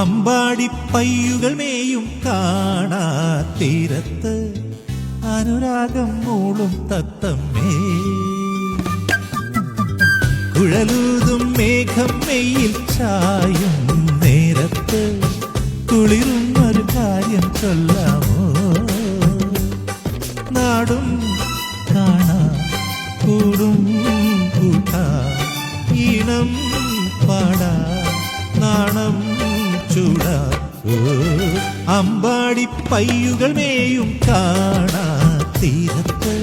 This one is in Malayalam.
അമ്പാടി പയ്യുകൾ മേയും കാണാ തീരത്ത് അനുരാഗം മൂളും തത്തമ്മേ കുഴലൂതും മേഘം മെയ്യിൽ ചായും നേരത്ത് കുളിരും ഒരു കാര്യം ചൊല്ലാമോ നാടും കാണാ കൂടും കൂട്ടാ ഈണം പാടാ നാണം ചൂടാ അമ്പാടി പയ്യുകൾ മേയും കാണാ തീരത്ത്